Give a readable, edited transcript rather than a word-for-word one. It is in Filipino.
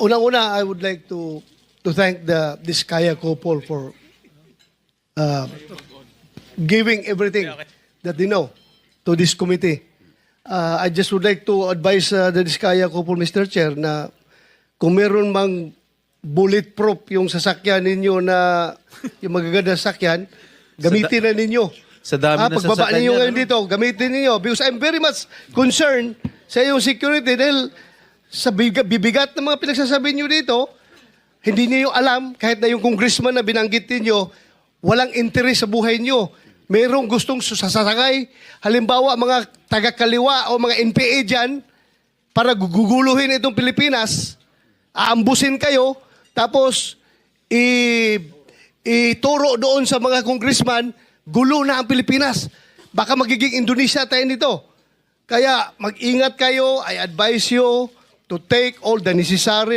unang-una, I would like to thank the Diskaya couple for giving everything that they know to this committee. I just would like to advise the Diskaya couple, Mr. Chair, na kung meron mang bulletproof yung sasakyan ninyo na yung magaganda sasakyan, gamitin na ninyo. Sa dami na pagbaba sasakyan ninyo niya, ngayon dito, gamitin ninyo. Because I'm very much concerned sa iyong security dahil sa bibigat ng mga pinagsasabi nyo dito, hindi niyo alam, kahit na yung congressman na binanggit niyo, walang interes sa buhay nyo. Merong gustong sasakay, halimbawa mga taga-kaliwa o mga NPA dyan, para guguluhin itong Pilipinas, aambusin kayo, tapos ituro doon sa mga congressman, gulo na ang Pilipinas. Baka magiging Indonesia tayo nito. Kaya mag-ingat kayo. I advise you to take all the necessary